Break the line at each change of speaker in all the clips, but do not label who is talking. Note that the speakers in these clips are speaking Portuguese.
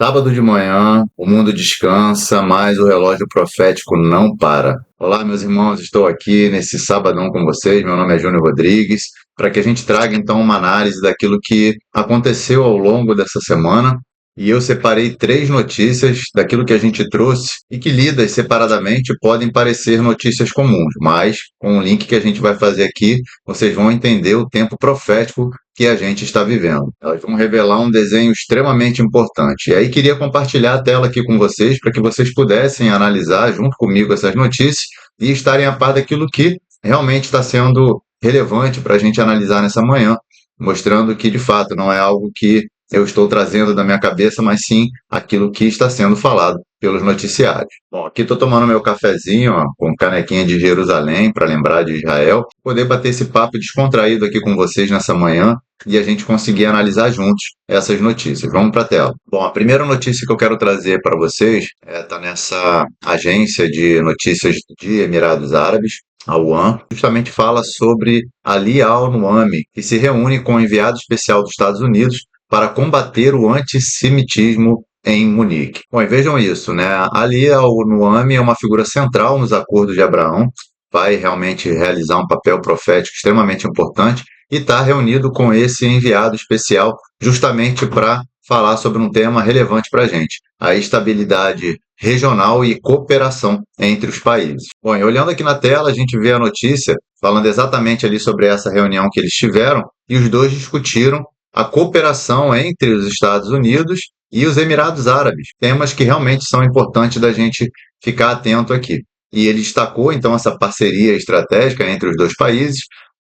Sábado de manhã, o mundo descansa, mas o relógio profético não para. Olá, meus irmãos, estou aqui nesse sabadão com vocês. Meu nome é Júnior Rodrigues, para que a gente traga então uma análise daquilo que aconteceu ao longo dessa semana. E eu separei três notícias daquilo que a gente trouxe e que, lidas separadamente, podem parecer notícias comuns, mas com o link que a gente vai fazer aqui, vocês vão entender o tempo profético que a gente está vivendo. Elas vão revelar um desenho extremamente importante. E aí queria compartilhar a tela aqui com vocês para que vocês pudessem analisar junto comigo essas notícias e estarem a par daquilo que realmente está sendo relevante para a gente analisar nessa manhã, mostrando que de fato não é algo que eu estou trazendo da minha cabeça, mas sim aquilo que está sendo falado pelos noticiários. Bom, aqui estou tomando meu cafezinho, ó, com canequinha de Jerusalém para lembrar de Israel, poder bater esse papo descontraído aqui com vocês nessa manhã e a gente conseguir analisar juntos essas notícias. Vamos para a tela. Bom, a primeira notícia que eu quero trazer para vocês está nessa agência de notícias de Emirados Árabes, a UAN, justamente fala sobre Ali al-Nuaimi, que se reúne com o enviado especial dos Estados Unidos para combater o antissemitismo em Munique. Bom, e vejam isso, né? Ali al-Nuaimi é uma figura central nos acordos de Abraão, vai realmente realizar um papel profético extremamente importante e está reunido com esse enviado especial justamente para falar sobre um tema relevante para a gente, a estabilidade regional e cooperação entre os países. Bom, e olhando aqui na tela, a gente vê a notícia falando exatamente ali sobre essa reunião que eles tiveram e os dois discutiram a cooperação entre os Estados Unidos e os Emirados Árabes, temas que realmente são importantes da gente ficar atento aqui. E ele destacou, então, essa parceria estratégica entre os dois países,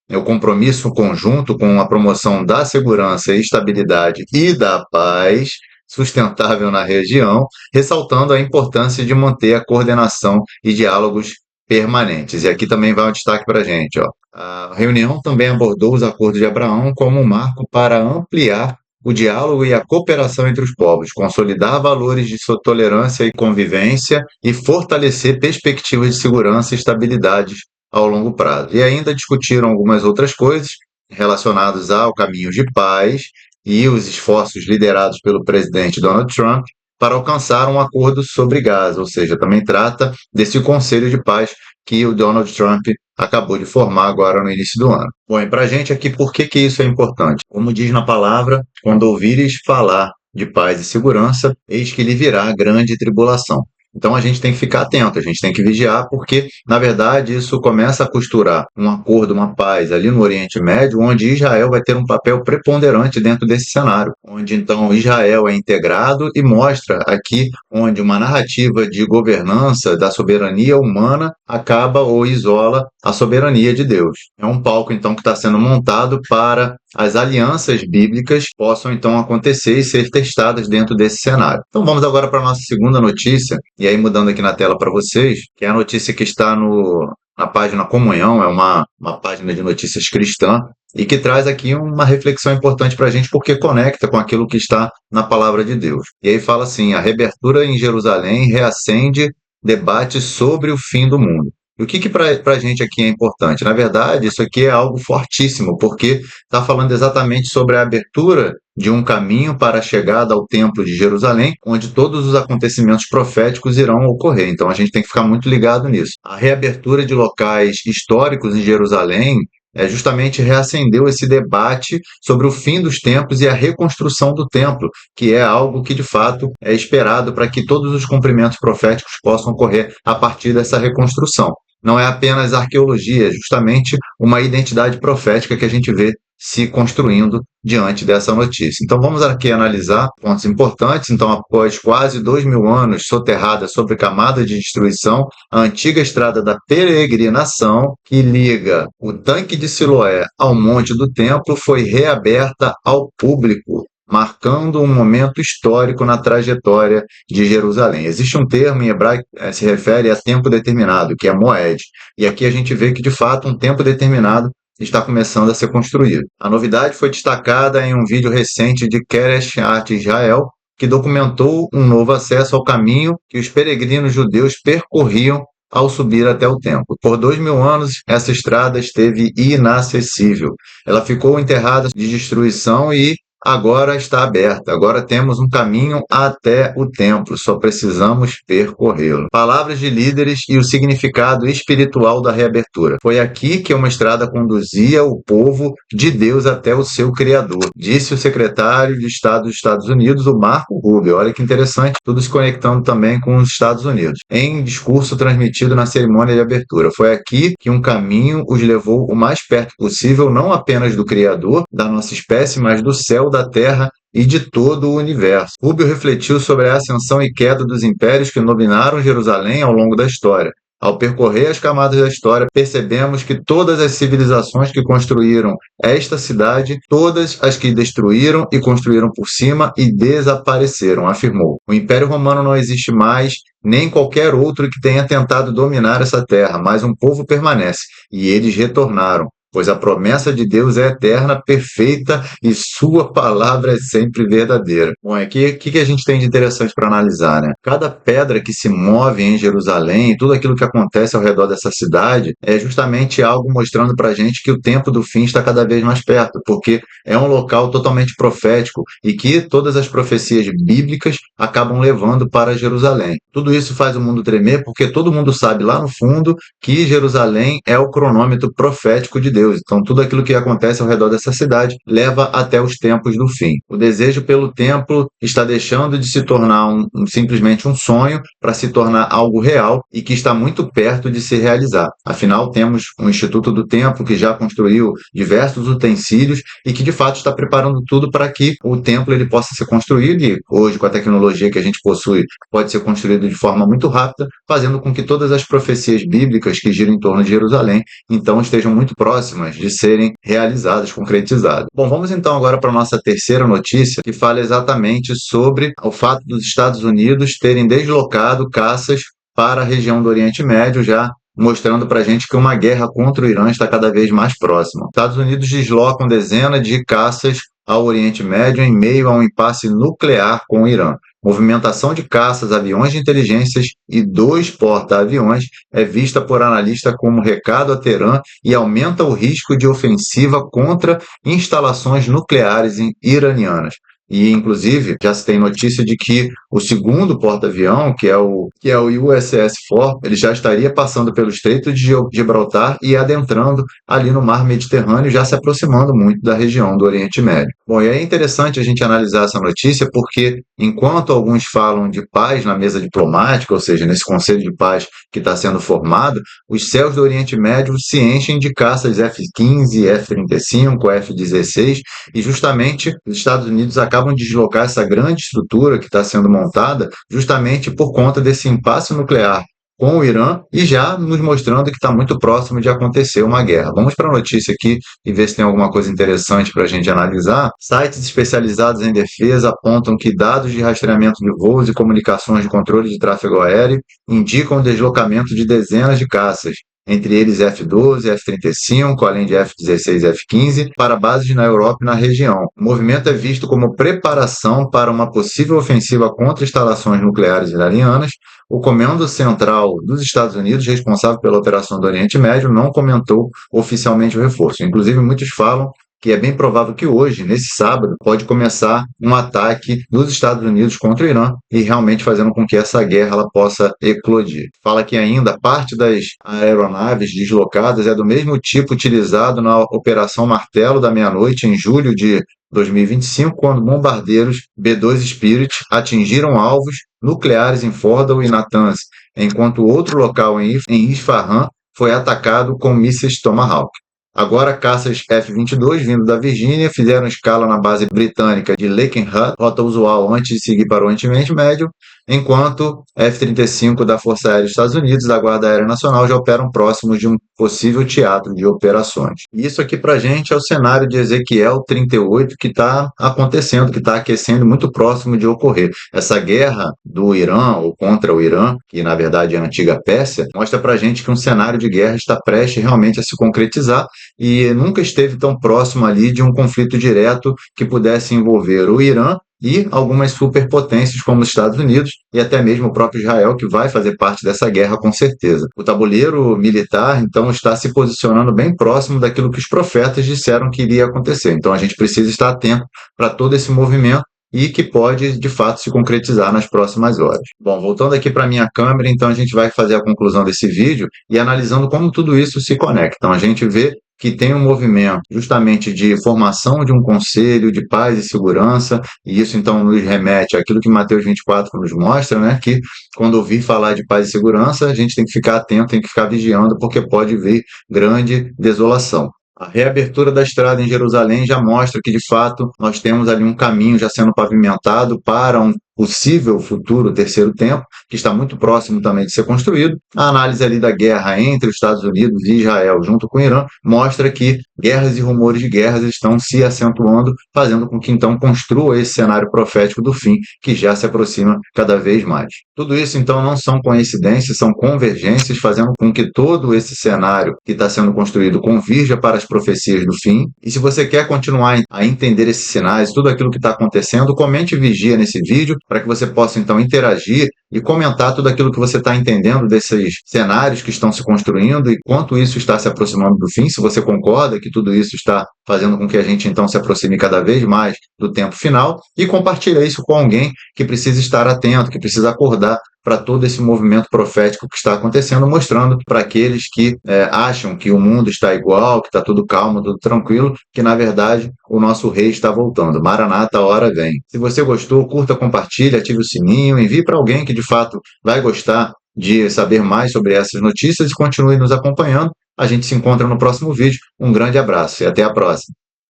o compromisso conjunto com a promoção da segurança e estabilidade e da paz sustentável na região, ressaltando a importância de manter a coordenação e diálogos permanentes. E aqui também vai um destaque para a gente. Ó. A reunião também abordou os acordos de Abraão como um marco para ampliar o diálogo e a cooperação entre os povos, consolidar valores de sua tolerância e convivência e fortalecer perspectivas de segurança e estabilidade ao longo prazo. E ainda discutiram algumas outras coisas relacionadas ao caminho de paz e os esforços liderados pelo presidente Donald Trump para alcançar um acordo sobre Gaza, ou seja, também trata desse conselho de paz que o Donald Trump acabou de formar agora no início do ano. Bom, e para a gente aqui, por que isso é importante? Como diz na palavra, quando ouvires falar de paz e segurança, eis que lhe virá grande tribulação. Então a gente tem que ficar atento, a gente tem que vigiar, porque, na verdade, isso começa a costurar um acordo, uma paz ali no Oriente Médio, onde Israel vai ter um papel preponderante dentro desse cenário, onde então Israel é integrado e mostra aqui onde uma narrativa de governança da soberania humana acaba ou isola a soberania de Deus. É um palco, então, que está sendo montado para as alianças bíblicas possam então acontecer e ser testadas dentro desse cenário. Então vamos agora para a nossa segunda notícia, e aí mudando aqui na tela para vocês, que é a notícia que está na página Comunhão, é uma página de notícias cristã, e que traz aqui uma reflexão importante para a gente, porque conecta com aquilo que está na palavra de Deus. E aí fala assim, a reabertura em Jerusalém reacende debate sobre o fim do mundo. E o que para a gente aqui é importante? Na verdade, isso aqui é algo fortíssimo, porque está falando exatamente sobre a abertura de um caminho para a chegada ao Templo de Jerusalém, onde todos os acontecimentos proféticos irão ocorrer. Então a gente tem que ficar muito ligado nisso. A reabertura de locais históricos em Jerusalém justamente reacendeu esse debate sobre o fim dos tempos e a reconstrução do templo, que é algo que de fato é esperado para que todos os cumprimentos proféticos possam ocorrer a partir dessa reconstrução. Não é apenas arqueologia, é justamente uma identidade profética que a gente vê se construindo diante dessa notícia. Então vamos aqui analisar pontos importantes. Então, após quase 2.000 anos soterrada sobre camada de destruição, a antiga estrada da peregrinação, que liga o tanque de Siloé ao Monte do Templo, foi reaberta ao público, marcando um momento histórico na trajetória de Jerusalém. Existe um termo em hebraico que se refere a tempo determinado, que é Moed. E aqui a gente vê que, de fato, um tempo determinado está começando a ser construído. A novidade foi destacada em um vídeo recente de Keresh Art Israel, que documentou um novo acesso ao caminho que os peregrinos judeus percorriam ao subir até o templo. Por 2.000 anos, essa estrada esteve inacessível. Ela ficou enterrada de destruição e agora está aberta. Agora temos um caminho até o templo, só precisamos percorrê-lo. Palavras de líderes e o significado espiritual da reabertura. Foi aqui que uma estrada conduzia o povo de Deus até o seu Criador, disse o secretário de Estado dos Estados Unidos, o Marco Rubio. Olha que interessante, tudo se conectando também com os Estados Unidos. Em discurso transmitido na cerimônia de abertura, foi aqui que um caminho os levou o mais perto possível, não apenas do Criador, da nossa espécie, mas do céu, da terra e de todo o universo. Rubio refletiu sobre a ascensão e queda dos impérios que dominaram Jerusalém ao longo da história. Ao percorrer as camadas da história, percebemos que todas as civilizações que construíram esta cidade, todas as que destruíram e construíram por cima e desapareceram, afirmou. O Império Romano não existe mais, nem qualquer outro que tenha tentado dominar essa terra, mas um povo permanece, e eles retornaram. Pois a promessa de Deus é eterna, perfeita e sua palavra é sempre verdadeira. Bom, aqui o que a gente tem de interessante para analisar, né? Cada pedra que se move em Jerusalém, tudo aquilo que acontece ao redor dessa cidade, é justamente algo mostrando para a gente que o tempo do fim está cada vez mais perto, porque é um local totalmente profético e que todas as profecias bíblicas acabam levando para Jerusalém. Tudo isso faz o mundo tremer porque todo mundo sabe lá no fundo que Jerusalém é o cronômetro profético de Deus. Então, tudo aquilo que acontece ao redor dessa cidade leva até os tempos do fim. O desejo pelo templo está deixando de se tornar simplesmente um sonho para se tornar algo real e que está muito perto de se realizar. Afinal, temos o Instituto do Templo, que já construiu diversos utensílios e que, de fato, está preparando tudo para que o templo ele possa ser construído e, hoje, com a tecnologia que a gente possui, pode ser construído de forma muito rápida, fazendo com que todas as profecias bíblicas que giram em torno de Jerusalém, então, estejam muito próximas de serem realizadas, concretizadas. Bom, vamos então agora para a nossa terceira notícia, que fala exatamente sobre o fato dos Estados Unidos terem deslocado caças para a região do Oriente Médio, já mostrando para a gente que uma guerra contra o Irã está cada vez mais próxima. Os Estados Unidos deslocam dezenas de caças ao Oriente Médio em meio a um impasse nuclear com o Irã. Movimentação de caças, aviões de inteligências e 2 porta-aviões é vista por analistas como recado a Teherã e aumenta o risco de ofensiva contra instalações nucleares iranianas. E, inclusive, já se tem notícia de que o segundo porta-avião, que é o USS Ford, ele já estaria passando pelo Estreito de Gibraltar e adentrando ali no Mar Mediterrâneo, já se aproximando muito da região do Oriente Médio. Bom, e é interessante a gente analisar essa notícia porque, enquanto alguns falam de paz na mesa diplomática, ou seja, nesse Conselho de Paz que está sendo formado, os céus do Oriente Médio se enchem de caças F-15, F-35, F-16, e justamente os Estados Unidos acabam de deslocar essa grande estrutura que está sendo montada justamente por conta desse impasse nuclear com o Irã e já nos mostrando que está muito próximo de acontecer uma guerra. Vamos para a notícia aqui e ver se tem alguma coisa interessante para a gente analisar. Sites especializados em defesa apontam que dados de rastreamento de voos e comunicações de controle de tráfego aéreo indicam o deslocamento de dezenas de caças, entre eles F-12, F-35, além de F-16 e F-15, para bases na Europa e na região. O movimento é visto como preparação para uma possível ofensiva contra instalações nucleares iranianas. O Comando Central dos Estados Unidos, responsável pela operação do Oriente Médio, não comentou oficialmente o reforço. Inclusive, muitos falam que é bem provável que hoje, nesse sábado, pode começar um ataque dos Estados Unidos contra o Irã e realmente fazendo com que essa guerra ela possa eclodir. Fala que ainda parte das aeronaves deslocadas é do mesmo tipo utilizado na Operação Martelo da Meia-Noite, em julho de 2025, quando bombardeiros B-2 Spirit atingiram alvos nucleares em Fordow e Natanz, enquanto outro local em Isfahan foi atacado com mísseis Tomahawk. Agora, caças F-22 vindo da Virgínia fizeram escala na base britânica de Lakenheath, rota usual antes de seguir para o Oriente Médio, enquanto F-35 da Força Aérea dos Estados Unidos e da Guarda Aérea Nacional já operam próximos de um possível teatro de operações. E isso aqui para a gente é o cenário de Ezequiel 38 que está acontecendo, que está aquecendo muito próximo de ocorrer. Essa guerra do Irã ou contra o Irã, que na verdade é a antiga Pérsia, mostra para a gente que um cenário de guerra está prestes realmente a se concretizar e nunca esteve tão próximo ali de um conflito direto que pudesse envolver o Irã e algumas superpotências como os Estados Unidos e até mesmo o próprio Israel, que vai fazer parte dessa guerra com certeza. O tabuleiro militar, então, está se posicionando bem próximo daquilo que os profetas disseram que iria acontecer. Então, a gente precisa estar atento para todo esse movimento e que pode, de fato, se concretizar nas próximas horas. Bom, voltando aqui para a minha câmera, então a gente vai fazer a conclusão desse vídeo e analisando como tudo isso se conecta. Então, a gente vê que tem um movimento justamente de formação de um conselho de paz e segurança, e isso então nos remete àquilo que Mateus 24 nos mostra, né, que quando ouvir falar de paz e segurança, a gente tem que ficar atento, tem que ficar vigiando, porque pode vir grande desolação. A reabertura da estrada em Jerusalém já mostra que, de fato, nós temos ali um caminho já sendo pavimentado para um possível futuro terceiro tempo, que está muito próximo também de ser construído. A análise ali da guerra entre os Estados Unidos e Israel junto com o Irã mostra que guerras e rumores de guerras estão se acentuando, fazendo com que então construa esse cenário profético do fim, que já se aproxima cada vez mais. Tudo isso então não são coincidências, são convergências, fazendo com que todo esse cenário que está sendo construído convirja para as profecias do fim. E se você quer continuar a entender esses sinais, tudo aquilo que está acontecendo, comente e vigia nesse vídeo, para que você possa então interagir e comentar tudo aquilo que você está entendendo desses cenários que estão se construindo e quanto isso está se aproximando do fim, se você concorda que tudo isso está fazendo com que a gente então se aproxime cada vez mais do tempo final, e compartilhe isso com alguém que precisa estar atento, que precisa acordar para todo esse movimento profético que está acontecendo, mostrando para aqueles que acham que o mundo está igual, que está tudo calmo, tudo tranquilo, que na verdade o nosso rei está voltando. Maranata, a hora vem. Se você gostou, curta, compartilhe, ative o sininho, envie para alguém que de fato vai gostar de saber mais sobre essas notícias e continue nos acompanhando. A gente se encontra no próximo vídeo. Um grande abraço e até a próxima.